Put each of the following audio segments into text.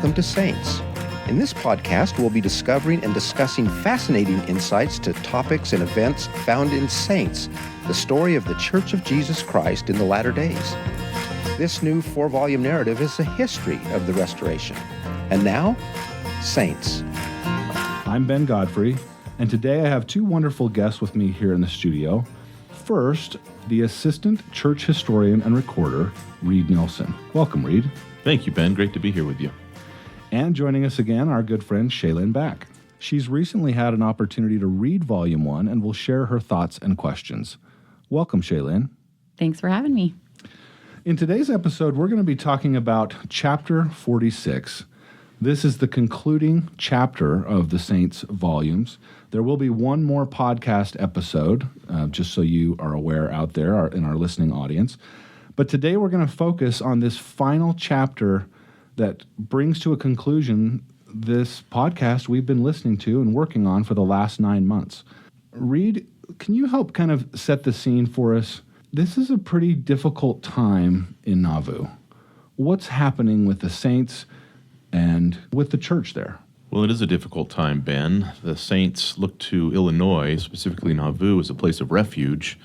welcome to Saints. In this podcast, we'll be discovering and discussing fascinating insights to topics and events found in Saints, the story of the Church of Jesus Christ in the latter days. This new 4-volume narrative is a history of the Restoration. And now, Saints. I'm Ben Godfrey, and today I have two wonderful guests with me here in the studio. First, the Assistant Church Historian and Recorder, Reed Nelson. Welcome, Reed. Thank you, Ben. Great to be here with you. And joining us again, our good friend Shaylin Back. She's recently had an opportunity to read Volume 1 and will share her thoughts and questions. Welcome, Shaylin. Thanks for having me. In today's episode, we're going to be talking about Chapter 46. This is the concluding chapter of the Saints volumes. There will be one more podcast episode, just so you are aware out there in our listening audience. But today we're going to focus on this final chapter that brings to a conclusion this podcast we've been listening to and working on for the last 9 months. Reed, can you help kind of set the scene for us? This is a pretty difficult time in Nauvoo. What's happening with the Saints and with the church there? Well, it is a difficult time, Ben. The Saints look to Illinois, specifically Nauvoo, as a place of refuge,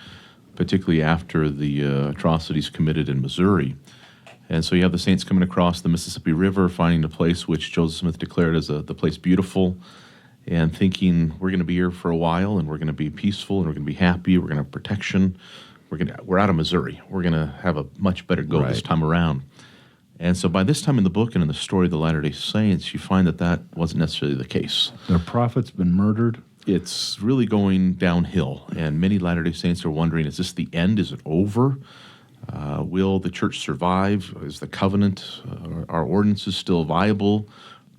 particularly after the atrocities committed in Missouri. And so you have the Saints coming across the Mississippi River, finding a place which Joseph Smith declared as the place beautiful, and thinking we're going to be here for a while, and we're going to be peaceful, and we're going to be happy, we're going to have protection. We're out of Missouri. We're going to have a much better go this time around. And so by this time in the book and in the story of the Latter-day Saints, you find that wasn't necessarily the case. Their prophet's been murdered. It's really going downhill, and many Latter-day Saints are wondering, is this the end? Is it over? Will the church survive? Is the covenant, our ordinances still viable?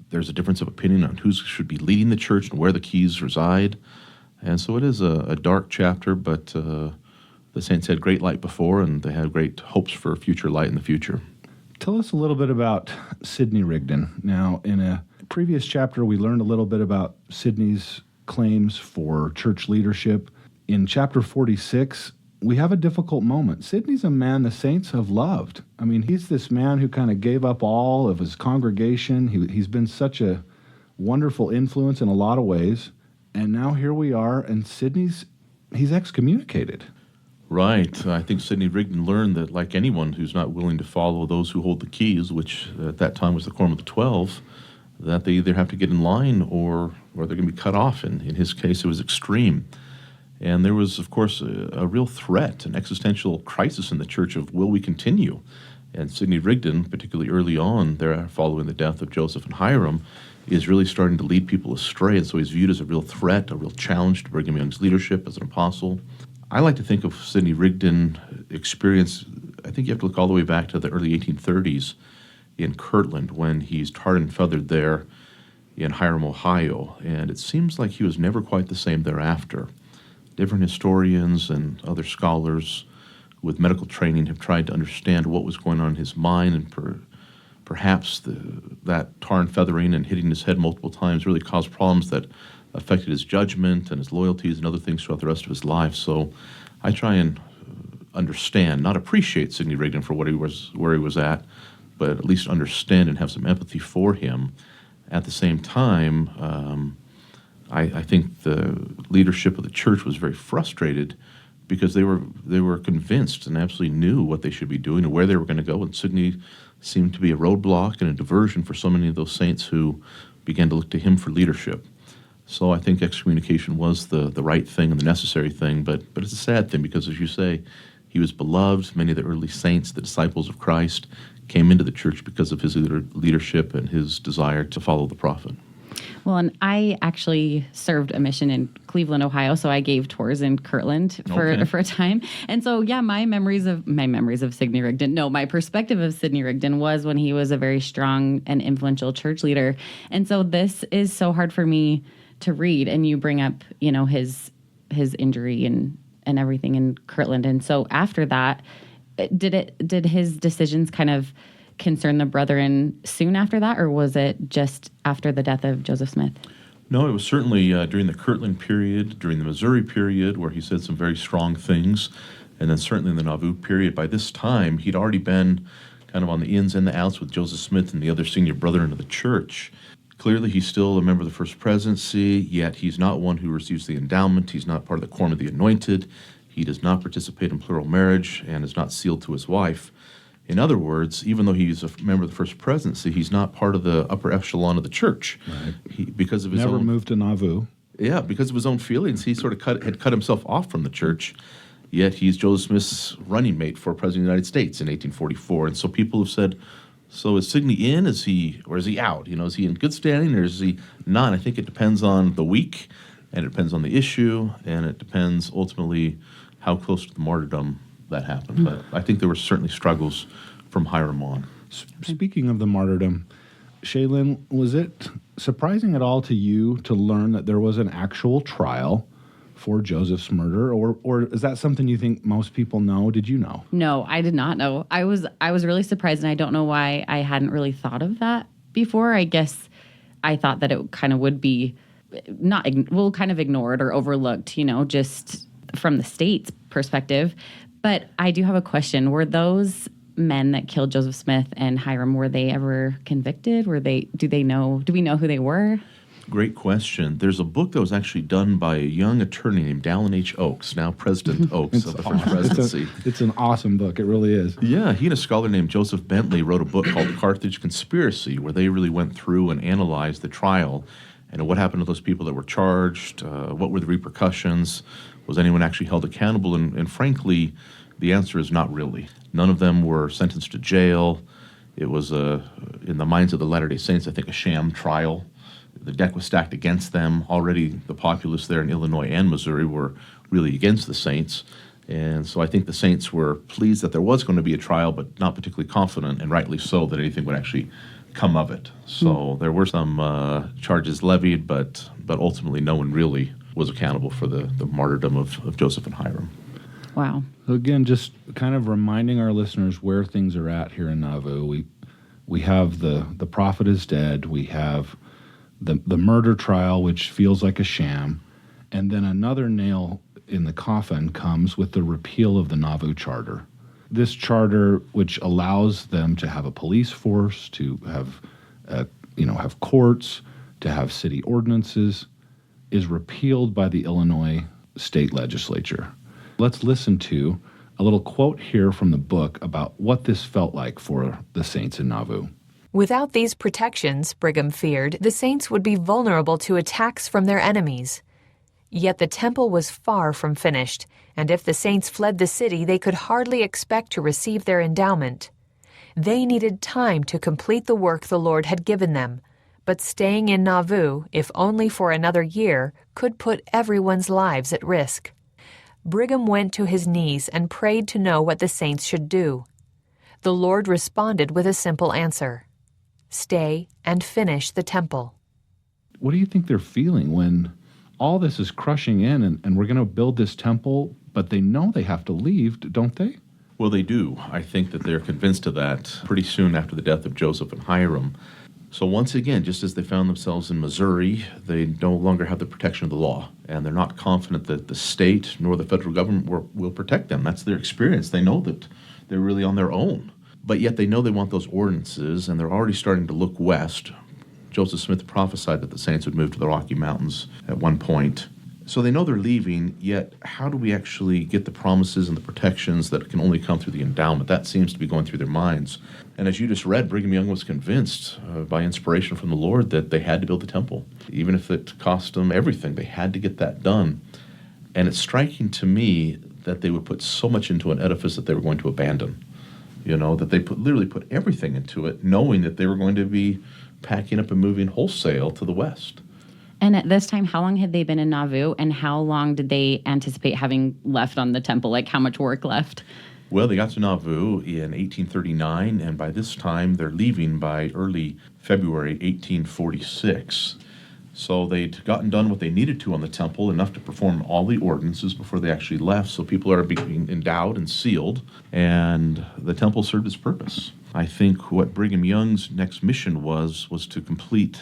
There's a difference of opinion on who should be leading the church and where the keys reside. And so it is a dark chapter, but the Saints had great light before, and they had great hopes for future light in the future. Tell us a little bit about Sidney Rigdon. Now, in a previous chapter, we learned a little bit about Sidney's claims for church leadership. In chapter 46, we have a difficult moment. Sidney's a man the Saints have loved. I mean, he's this man who kind of gave up all of his congregation. He's been such a wonderful influence in a lot of ways. And now here we are, and he's excommunicated. Right. I think Sidney Rigdon learned that, like anyone who's not willing to follow those who hold the keys, which at that time was the Quorum of the 12, that they either have to get in line or they're going to be cut off. And in his case, it was extreme. And there was, of course, a real threat, an existential crisis in the church of, will we continue? And Sidney Rigdon, particularly early on there following the death of Joseph and Hiram, is really starting to lead people astray. And so he's viewed as a real threat, a real challenge to Brigham Young's leadership as an apostle. I like to think of Sidney Rigdon experience, I think you have to look all the way back to the early 1830s in Kirtland when he's tarred and feathered there in Hiram, Ohio. And it seems like he was never quite the same thereafter. Different historians and other scholars with medical training have tried to understand what was going on in his mind, and perhaps that tar and feathering and hitting his head multiple times really caused problems that affected his judgment and his loyalties and other things throughout the rest of his life. So I try and understand, not appreciate Sidney Rigdon for where he was at, but at least understand and have some empathy for him. At the same time, I think the leadership of the church was very frustrated because they were convinced and absolutely knew what they should be doing and where they were going to go. And Sidney seemed to be a roadblock and a diversion for so many of those saints who began to look to him for leadership. So I think excommunication was the right thing and the necessary thing, but it's a sad thing because, as you say, he was beloved. Many of the early saints, the disciples of Christ, came into the church because of his leadership and his desire to follow the prophet. Well, and I actually served a mission in Cleveland, Ohio, so I gave tours in Kirtland for a time. And so, yeah, my memories of Sidney Rigdon, my perspective of Sidney Rigdon was when he was a very strong and influential church leader. And so this is so hard for me to read, and you bring up, his injury and everything in Kirtland. And so after that, did his decisions kind of concern the brethren soon after that, or was it just after the death of Joseph Smith? No, it was certainly during the Kirtland period, during the Missouri period, where he said some very strong things, and then certainly in the Nauvoo period. By this time, he'd already been kind of on the ins and the outs with Joseph Smith and the other senior brethren of the church. Clearly, he's still a member of the First Presidency, yet he's not one who receives the endowment. He's not part of the quorum of the anointed. He does not participate in plural marriage and is not sealed to his wife. In other words, even though he's a member of the First Presidency, he's not part of the upper echelon of the church. Right. Because of his Never own, moved to Nauvoo. Yeah, because of his own feelings, he sort of had cut himself off from the church. Yet he's Joseph Smith's running mate for President of the United States in 1844. And so people have said, so is Sidney in, is he out? Is he in good standing or is he not? I think it depends on the week, and it depends on the issue, and it depends ultimately how close to the martyrdom that happened. But I think there were certainly struggles from Hiram on. Speaking of the martyrdom, Shaylin, was it surprising at all to you to learn that there was an actual trial for Joseph's murder, or is that something you think most people know? Did you know? No, I did not know. I was really surprised, and I don't know why I hadn't really thought of that before. I guess I thought that it kind of would be kind of ignored or overlooked, just from the state's perspective. But I do have a question. Were those men that killed Joseph Smith and Hiram, were they ever convicted? Do we know who they were? Great question. There's a book that was actually done by a young attorney named Dallin H. Oakes, now President Oakes of the First Presidency. It's an awesome book. It really is. Yeah, he and a scholar named Joseph Bentley wrote a book called Carthage Conspiracy, where they really went through and analyzed the trial and what happened to those people that were charged, what were the repercussions, was anyone actually held accountable, and frankly, the answer is not really. None of them were sentenced to jail. It was, in the minds of the Latter-day Saints, I think, a sham trial. The deck was stacked against them. Already the populace there in Illinois and Missouri were really against the Saints. And so I think the Saints were pleased that there was going to be a trial, but not particularly confident, and rightly so, that anything would actually come of it. So there were some charges levied, but ultimately no one really was accountable for the martyrdom of Joseph and Hiram. Wow. So again, just kind of reminding our listeners where things are at here in Nauvoo. We have the prophet is dead. We have the murder trial, which feels like a sham. And then another nail in the coffin comes with the repeal of the Nauvoo Charter. This charter, which allows them to have a police force, to have have courts, to have city ordinances, is repealed by the Illinois state legislature. Let's listen to a little quote here from the book about what this felt like for the saints in Nauvoo. Without these protections, Brigham feared, the saints would be vulnerable to attacks from their enemies. Yet the temple was far from finished, and if the saints fled the city, they could hardly expect to receive their endowment. They needed time to complete the work the Lord had given them, but staying in Nauvoo, if only for another year, could put everyone's lives at risk. Brigham went to his knees and prayed to know what the saints should do. The Lord responded with a simple answer: stay and finish the temple. What do you think they're feeling when all this is crushing in and we're going to build this temple, but they know they have to leave, don't they? Well, they do. I think that they're convinced of that pretty soon after the death of Joseph and Hiram. So once again, just as they found themselves in Missouri, they no longer have the protection of the law, and they're not confident that the state nor the federal government will protect them. That's their experience. They know that they're really on their own. But yet they know they want those ordinances, and they're already starting to look west. Joseph Smith prophesied that the saints would move to the Rocky Mountains at one point. So they know they're leaving, yet how do we actually get the promises and the protections that can only come through the endowment? That seems to be going through their minds. And as you just read, Brigham Young was convinced by inspiration from the Lord that they had to build the temple. Even if it cost them everything, they had to get that done. And it's striking to me that they would put so much into an edifice that they were going to abandon. That they literally put everything into it, knowing that they were going to be packing up and moving wholesale to the west. And at this time, how long had they been in Nauvoo, and how long did they anticipate having left on the temple? Like, how much work left? Well, they got to Nauvoo in 1839, and by this time, they're leaving by early February 1846. So they'd gotten done what they needed to on the temple, enough to perform all the ordinances before they actually left. So people are being endowed and sealed, and the temple served its purpose. I think what Brigham Young's next mission was to complete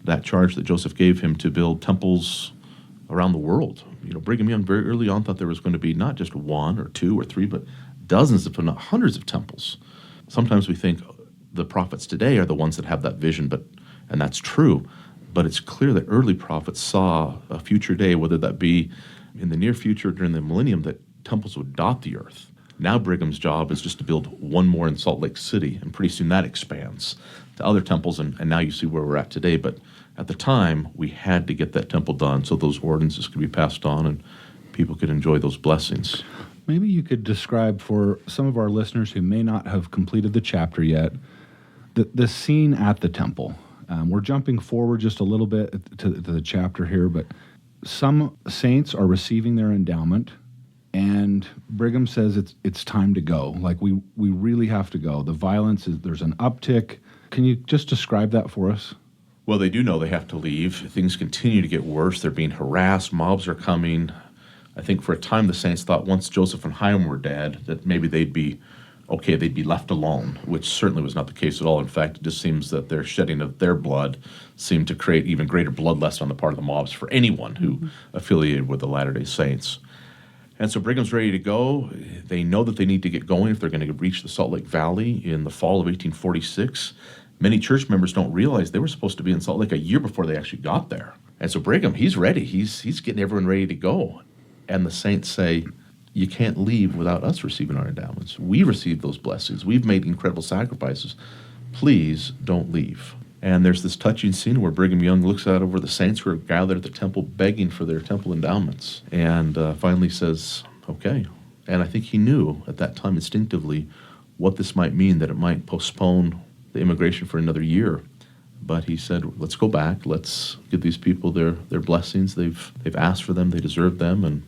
that charge that Joseph gave him to build temples around the world. Brigham Young very early on thought there was going to be not just one or two or three, but dozens, if not hundreds of temples. sometimes we think the prophets today are the ones that have that vision, and that's true. But it's clear that early prophets saw a future day, whether that be in the near future during the millennium, that temples would dot the earth. Now Brigham's job is just to build one more in Salt Lake City, and pretty soon that expands to other temples, and now you see where we're at today. But at the time, we had to get that temple done so those ordinances could be passed on and people could enjoy those blessings. Maybe you could describe for some of our listeners who may not have completed the chapter yet, the scene at the temple. We're jumping forward just a little bit to the chapter here, but some saints are receiving their endowment, and Brigham says it's time to go. Like, we really have to go. The violence there's an uptick. Can you just describe that for us? Well, they do know they have to leave. Things continue to get worse. They're being harassed. Mobs are coming. I think for a time the saints thought once Joseph and Hyrum were dead that maybe they'd be okay, they'd be left alone, which certainly was not the case at all. In fact, it just seems that their shedding of their blood seemed to create even greater bloodlust on the part of the mobs for anyone who affiliated with the Latter-day Saints. And so Brigham's ready to go. They know that they need to get going if they're going to reach the Salt Lake Valley in the fall of 1846. Many church members don't realize they were supposed to be in Salt Lake a year before they actually got there. And so Brigham, he's ready. He's getting everyone ready to go. And the saints say, you can't leave without us receiving our endowments. We received those blessings. We've made incredible sacrifices. Please don't leave. And there's this touching scene where Brigham Young looks out over the saints who are gathered at the temple begging for their temple endowments and finally says, okay. And I think he knew at that time instinctively what this might mean, that it might postpone the immigration for another year. But he said, let's go back. Let's give these people their blessings. They've asked for them. They deserve them. And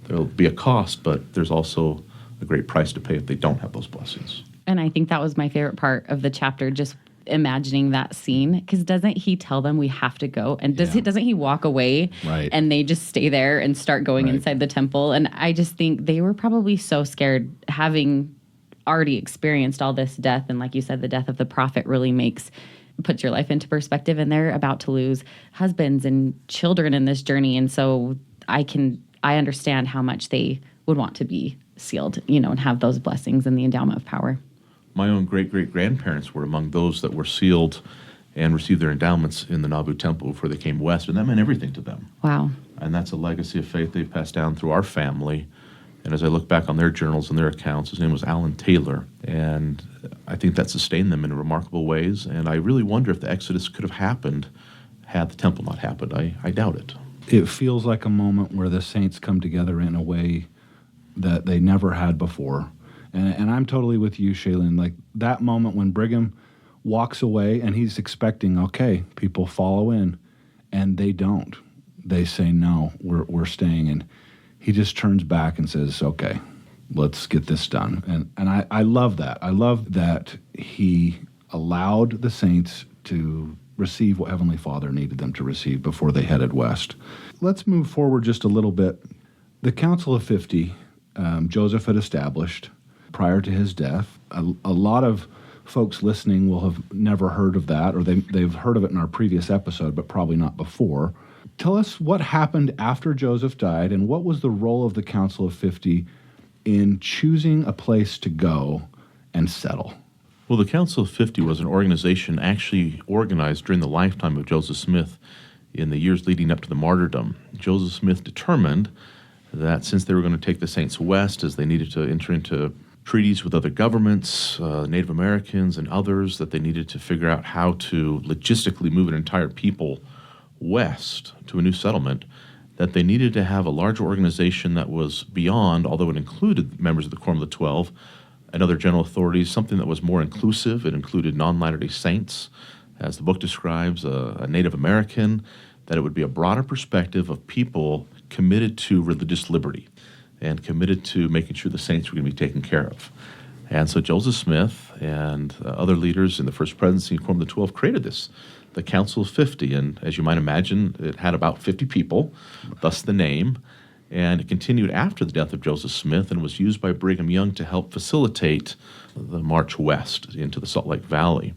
there'll be a cost, but there's also a great price to pay if they don't have those blessings. And I think that was my favorite part of the chapter, just imagining that scene, because doesn't he tell them we have to go? And doesn't he walk away and they just stay there and start going inside the temple? And I just think they were probably so scared, having already experienced all this death. And like you said, the death of the prophet really puts your life into perspective, and they're about to lose husbands and children in this journey. And so I understand how much they would want to be sealed, and have those blessings and the endowment of power. My own great-great-grandparents were among those that were sealed and received their endowments in the Nauvoo Temple before they came west, and that meant everything to them. Wow. And that's a legacy of faith they've passed down through our family. And as I look back on their journals and their accounts, his name was Alan Taylor, and I think that sustained them in remarkable ways. And I really wonder if the Exodus could have happened had the temple not happened. I doubt it. It feels like a moment where the saints come together in a way that they never had before. And I'm totally with you, Shaylin. Like that moment when Brigham walks away and he's expecting, okay, people follow in, and they don't. They say, no, we're staying. And he just turns back and says, okay, let's get this done. And I love that. I love that he allowed the saints to receive what Heavenly Father needed them to receive before they headed west. Let's move forward just a little bit. The Council of 50, Joseph had established prior to his death. A lot of folks listening will have never heard of that, or they've heard of it in our previous episode, but probably not before. Tell us what happened after Joseph died, and what was the role of the Council of 50 in choosing a place to go and settle? Well, the Council of 50 was an organization actually organized during the lifetime of Joseph Smith in the years leading up to the martyrdom. Joseph Smith determined that since they were going to take the saints west, as they needed to enter into treaties with other governments, Native Americans and others, that they needed to figure out how to logistically move an entire people west to a new settlement, that they needed to have a larger organization that was beyond, although it included members of the Quorum of the 12 and other general authorities, something that was more inclusive. It included non-Latter-day Saints, as the book describes, a Native American, that it would be a broader perspective of people committed to religious liberty and committed to making sure the saints were going to be taken care of. And so Joseph Smith and other leaders in the First Presidency and Quorum of the 12 created the Council of 50. And as you might imagine, it had about 50 people, thus the name. And it continued after the death of Joseph Smith and was used by Brigham Young to help facilitate the march west into the Salt Lake Valley.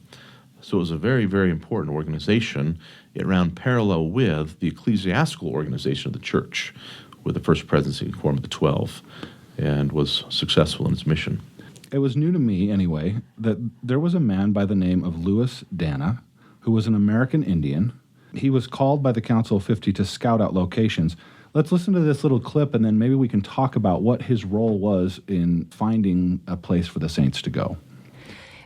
So it was a very, very important organization. It ran parallel with the ecclesiastical organization of the church, with the First Presidency and Quorum of the 12, and was successful in its mission. it was new to me anyway that there was a man by the name of Louis Dana who was an American Indian. He was called by the Council of 50 to scout out locations. Let's listen to this little clip, and then maybe we can talk about what his role was in finding a place for the saints to go.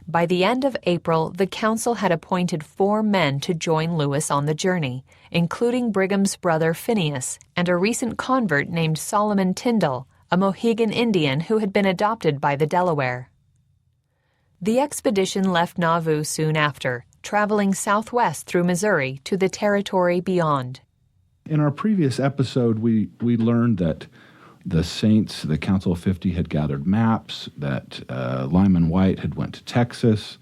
By the end of April, the council had appointed 4 men to join Lewis on the journey, including Brigham's brother Phineas and a recent convert named Solomon Tyndall, a Mohegan Indian who had been adopted by the Delaware. The expedition left Nauvoo soon after, traveling southwest through Missouri to the territory beyond. In our previous episode, we learned that the saints, the Council of 50, had gathered maps, that Lyman White had went to Texas,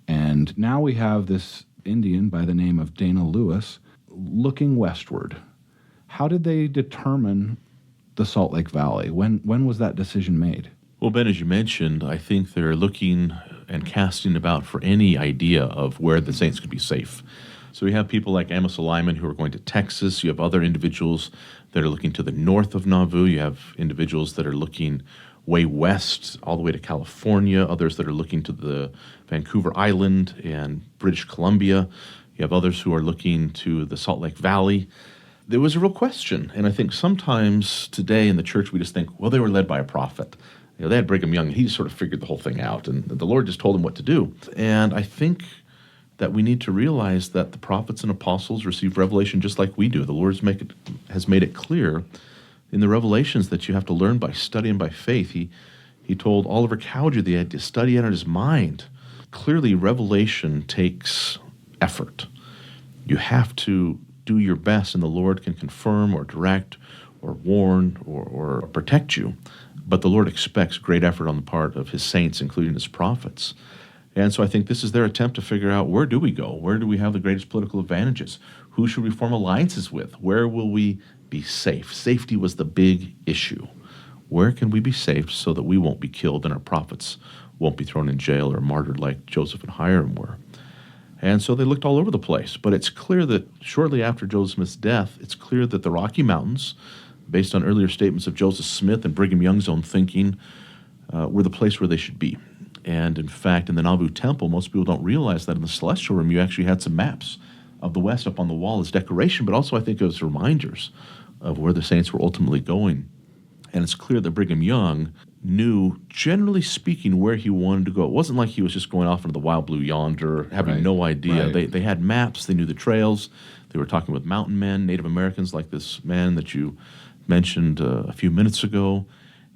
and now we have this Indian by the name of Dana Lewis looking westward. How did they determine the Salt Lake Valley? When was that decision made? Well, Ben, as you mentioned, I think they're looking and casting about for any idea of where the saints could be safe. So we have people like Amos Lyman who are going to Texas. You have other individuals that are looking to the north of Nauvoo. You have individuals that are looking way west, all the way to California. Others that are looking to the Vancouver Island and British Columbia. You have others who are looking to the Salt Lake Valley. There was a real question, and I think sometimes today in the church we just think, well, they were led by a prophet. They had Brigham Young, and he just sort of figured the whole thing out, and the Lord just told him what to do. And I think that we need to realize that the prophets and apostles receive revelation just like we do. The Lord has made it clear in the revelations that you have to learn by study and by faith. He told Oliver Cowdery that he had to study it in his mind. Clearly, revelation takes effort. You have to do your best, and the Lord can confirm or direct or warn or protect you. But the Lord expects great effort on the part of his saints, including his prophets. And so I think this is their attempt to figure out, where do we go? Where do we have the greatest political advantages? Who should we form alliances with? Where will we be safe? Safety was the big issue. Where can we be safe so that we won't be killed and our prophets won't be thrown in jail or martyred like Joseph and Hiram were? And so they looked all over the place. But it's clear that shortly after Joseph Smith's death, it's clear that the Rocky Mountains, based on earlier statements of Joseph Smith and Brigham Young's own thinking, were the place where they should be. And in fact, in the Nauvoo Temple, most people don't realize that in the Celestial Room, you actually had some maps of the West up on the wall as decoration, but also I think as reminders of where the saints were ultimately going. And it's clear that Brigham Young knew, generally speaking, where he wanted to go. It wasn't like he was just going off into the wild blue yonder, having no idea. Right. They had maps, they knew the trails, they were talking with mountain men, Native Americans like this man that you mentioned a few minutes ago.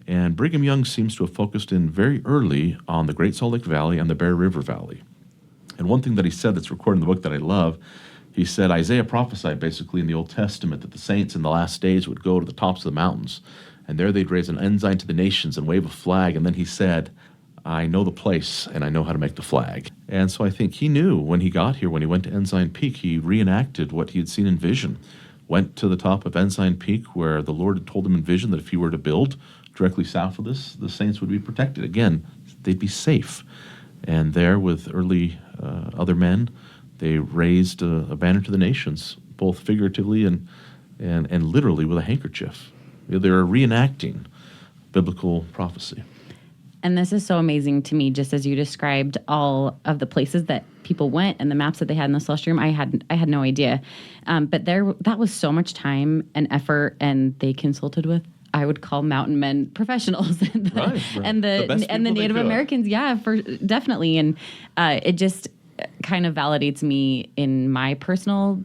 And Brigham Young seems to have focused in very early on the Great Salt Lake Valley and the Bear River Valley. And one thing that he said that's recorded in the book that I love, he said Isaiah prophesied basically in the Old Testament that the saints in the last days would go to the tops of the mountains, and there they'd raise an ensign to the nations and wave a flag. And then he said, I know the place and I know how to make the flag. And so I think he knew when he got here, when he went to Ensign Peak, he reenacted what he had seen in vision. Went to the top of Ensign Peak where the Lord had told him in vision that if he were to build directly south of this, the saints would be protected. Again, they'd be safe. And there, with early other men, they raised a banner to the nations, both figuratively and literally with a handkerchief. They were reenacting biblical prophecy. And this is so amazing to me, just as you described all of the places that people went and the maps that they had in the Celestial Room. I had no idea. But that was so much time and effort, and they consulted with, I would call mountain men professionals and the Native Americans. Yeah, definitely. And it just kind of validates me in my personal,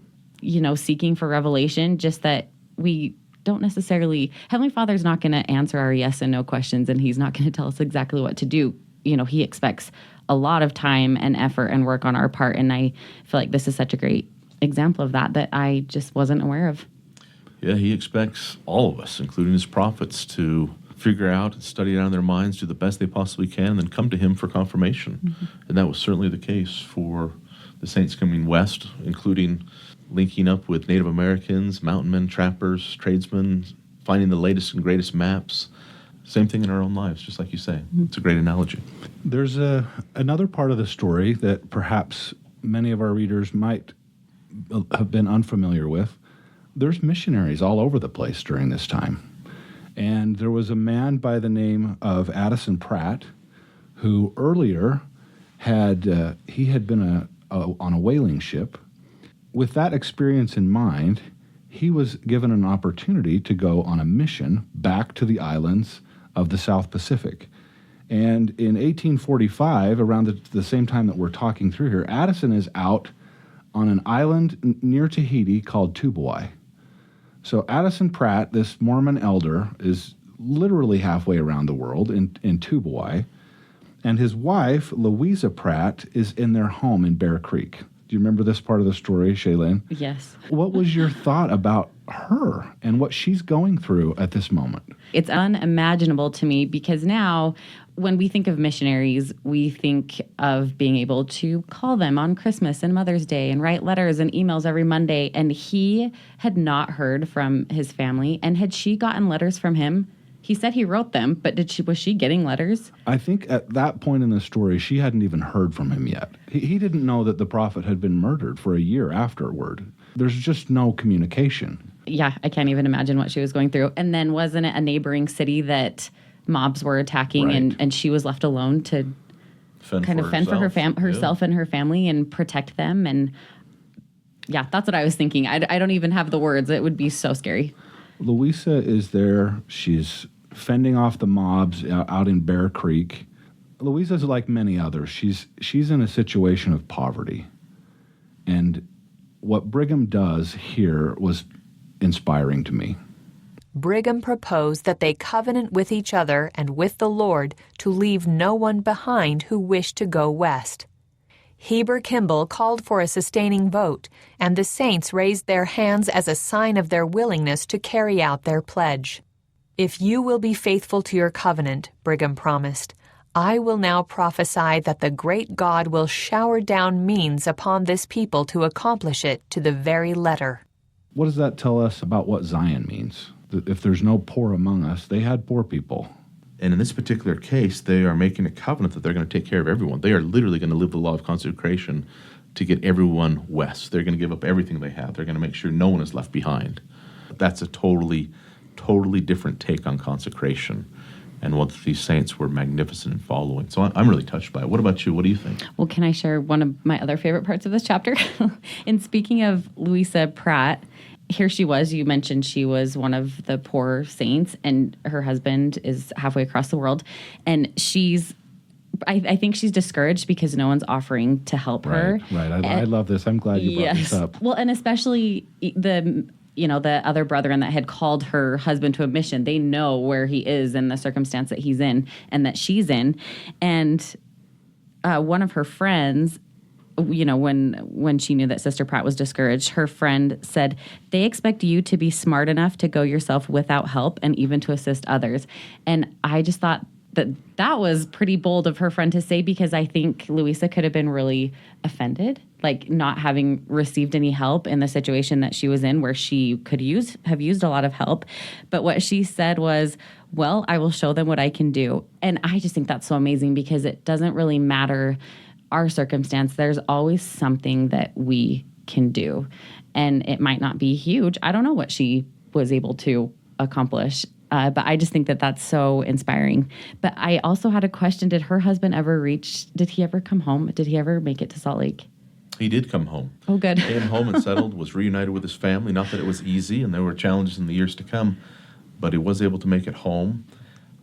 seeking for revelation, just that we don't necessarily, Heavenly Father's not going to answer our yes and no questions, and he's not going to tell us exactly what to do. He expects a lot of time and effort and work on our part. And I feel like this is such a great example of that I just wasn't aware of. Yeah, he expects all of us, including his prophets, to figure out and study it out in their minds, do the best they possibly can, and then come to him for confirmation. Mm-hmm. And that was certainly the case for the saints coming west, including linking up with Native Americans, mountain men, trappers, tradesmen, finding the latest and greatest maps. Same thing in our own lives, just like you say. Mm-hmm. It's a great analogy. There's another part of the story that perhaps many of our readers might have been unfamiliar with. There's missionaries all over the place during this time. And there was a man by the name of Addison Pratt who earlier had been on a whaling ship. With that experience in mind, he was given an opportunity to go on a mission back to the islands of the South Pacific. And in 1845, around the same time that we're talking through here, Addison is out on an island near Tahiti called Tubuai. So Addison Pratt, this Mormon elder, is literally halfway around the world in Tubuai. And his wife, Louisa Pratt, is in their home in Bear Creek. Do you remember this part of the story, Shaylin? Yes. What was your thought about her and what she's going through at this moment? It's unimaginable to me because now when we think of missionaries, we think of being able to call them on Christmas and Mother's Day and write letters and emails every Monday. And he had not heard from his family. And had she gotten letters from him? He said he wrote them, but was she getting letters? I think at that point in the story, she hadn't even heard from him yet. He didn't know that the prophet had been murdered for a year afterward. There's just no communication. Yeah, I can't even imagine what she was going through. And then wasn't it a neighboring city that mobs were attacking, right, and she was left alone to fend for herself and her family and protect them? And yeah, that's what I was thinking. I don't even have the words. It would be so scary. Louisa is there. She's fending off the mobs out in Bear Creek. Louisa's like many others. She's in a situation of poverty. And what Brigham does here was inspiring to me. Brigham proposed that they covenant with each other and with the Lord to leave no one behind who wished to go west. Heber Kimball called for a sustaining vote, and the saints raised their hands as a sign of their willingness to carry out their pledge. "If you will be faithful to your covenant," Brigham promised, "I will now prophesy that the great God will shower down means upon this people to accomplish it to the very letter." What does that tell us about what Zion means? That if there's no poor among us, they had poor people. And in this particular case, they are making a covenant that they're going to take care of everyone. They are literally going to live the law of consecration to get everyone west. They're going to give up everything they have. They're going to make sure no one is left behind. That's a totally different take on consecration, and what these saints were magnificent in following. So I'm really touched by it. What about you? What do you think? Well, can I share one of my other favorite parts of this chapter? In speaking of Louisa Pratt, here she was. You mentioned she was one of the poor saints, and her husband is halfway across the world. And I think she's discouraged because no one's offering to help her. Right. I love this. I'm glad you brought this up. Well, and especially the other brethren that had called her husband to a mission. They know where he is and the circumstance that he's in and that she's in. And one of her friends, when she knew that Sister Pratt was discouraged, her friend said, "They expect you to be smart enough to go yourself without help and even to assist others." And I just thought that was pretty bold of her friend to say, because I think Louisa could have been really offended, like not having received any help in the situation that she was in, where she could have used a lot of help. But what she said was, "Well, I will show them what I can do." And I just think that's so amazing, because it doesn't really matter our circumstance. There's always something that we can do, and it might not be huge. I don't know what she was able to accomplish, but I just think that that's so inspiring. But I also had a question. Did her husband did he ever come home? Did he ever make it to Salt Lake? He did come home. Oh, good. Came home and settled, was reunited with his family. Not that it was easy, and there were challenges in the years to come, but he was able to make it home.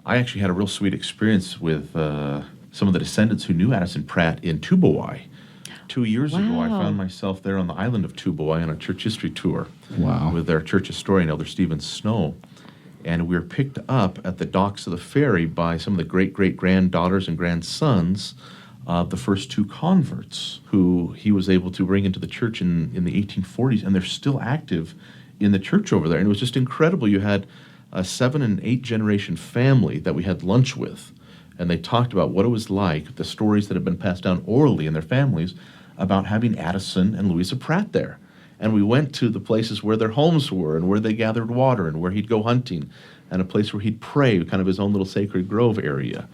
I actually had a real sweet experience with some of the descendants who knew Addison Pratt in Tubuai. 2 years ago, I found myself there on the island of Tubuai on a church history tour. Wow. With our church historian, Elder Stephen Snow. And we were picked up at the docks of the ferry by some of the great-great-granddaughters and grandsons of the first two converts who he was able to bring into the church in the 1840s, and they're still active in the church over there. And it was just incredible. You had a 7- and 8-generation family that we had lunch with, and they talked about what it was like, the stories that had been passed down orally in their families about having Addison and Louisa Pratt there. And we went to the places where their homes were and where they gathered water and where he'd go hunting, and a place where he'd pray, kind of his own little sacred grove area.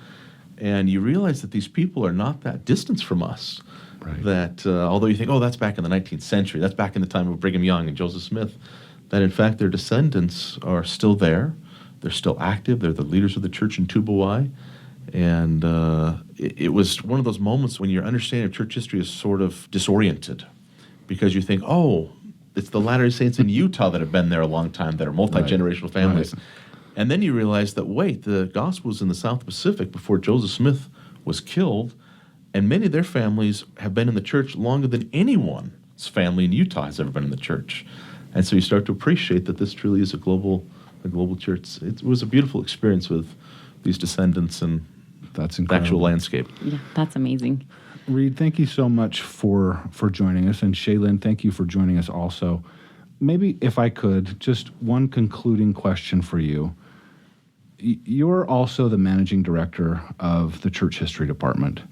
And you realize that these people are not that distant from us. Right. That although you think, oh, that's back in the 19th century, that's back in the time of Brigham Young and Joseph Smith, that in fact their descendants are still there. They're still active. They're the leaders of the church in Tubuai. And it was one of those moments when your understanding of church history is sort of disoriented because you think, oh, it's the Latter-day Saints in Utah that have been there a long time, that are multi-generational families. Right. And then you realize that, wait, the gospel was in the South Pacific before Joseph Smith was killed, and many of their families have been in the church longer than anyone's family in Utah has ever been in the church. And so you start to appreciate that this truly is a global church. It was a beautiful experience with these descendants and That's the incredible. actual landscape. Yeah, that's amazing. Reed, thank you so much for joining us. And Shaylin, thank you for joining us also. Maybe if I could, just one concluding question for you. You're also the managing director of the Church History Department.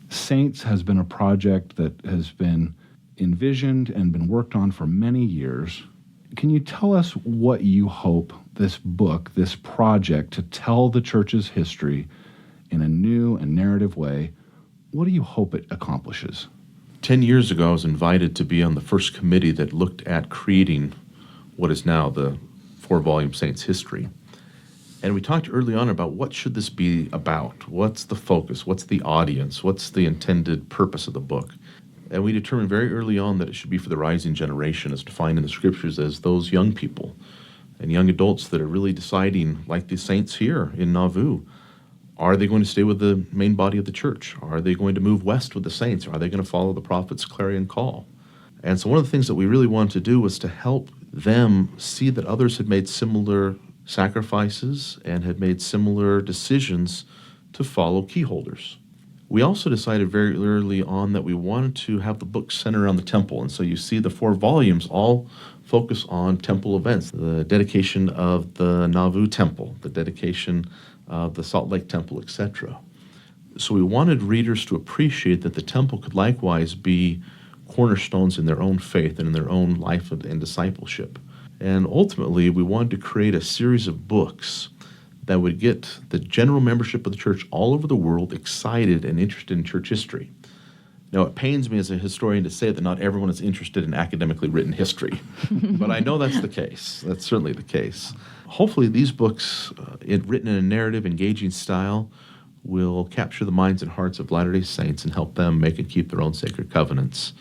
Saints has been a project that has been envisioned and been worked on for many years. Can you tell us what you hope this book, this project to tell the church's history in a new and narrative way, what do you hope it accomplishes? 10 years ago, I was invited to be on the first committee that looked at creating what is now the 4-volume Saints history. And we talked early on about what should this be about? What's the focus? What's the audience? What's the intended purpose of the book? And we determined very early on that it should be for the rising generation, as defined in the scriptures as those young people and young adults that are really deciding, like the saints here in Nauvoo, are they going to stay with the main body of the church? Are they going to move west with the saints? Are they going to follow the prophet's clarion call? And so one of the things that we really wanted to do was to help them see that others had made similar sacrifices and had made similar decisions to follow key holders. We also decided very early on that we wanted to have the book center around the temple. And so you see the 4 volumes all focus on temple events, the dedication of the Nauvoo temple, the dedication of the Salt Lake temple, etc. So we wanted readers to appreciate that the temple could likewise be cornerstones in their own faith and in their own life and discipleship. And ultimately, we wanted to create a series of books that would get the general membership of the church all over the world excited and interested in church history. Now, it pains me as a historian to say that not everyone is interested in academically written history, but I know that's the case. That's certainly the case. Hopefully, these books, written in a narrative, engaging style, will capture the minds and hearts of Latter-day Saints and help them make and keep their own sacred covenants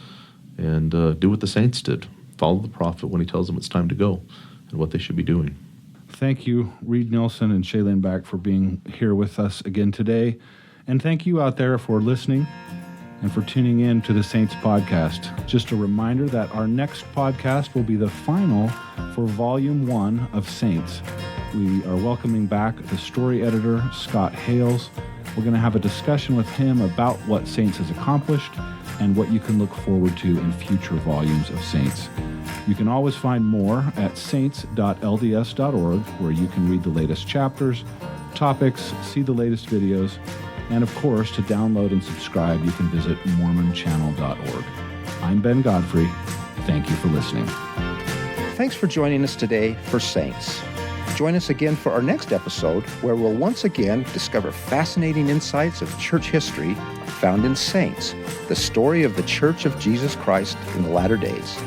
and do what the saints did, follow the prophet when he tells them it's time to go and what they should be doing. Thank you, Reed Nilsson and Shaylin Back, for being here with us again today. And thank you out there for listening and for tuning in to the Saints Podcast. Just a reminder that our next podcast will be the final for Volume 1 of Saints. We are welcoming back the story editor, Scott Hales. We're going to have a discussion with him about what Saints has accomplished and what you can look forward to in future volumes of Saints. You can always find more at saints.lds.org, where you can read the latest chapters, topics, see the latest videos, and of course, to download and subscribe, you can visit mormonchannel.org. I'm Ben Godfrey. Thank you for listening. Thanks for joining us today for Saints. Join us again for our next episode, where we'll once again discover fascinating insights of church history found in Saints, the story of the Church of Jesus Christ in the latter days.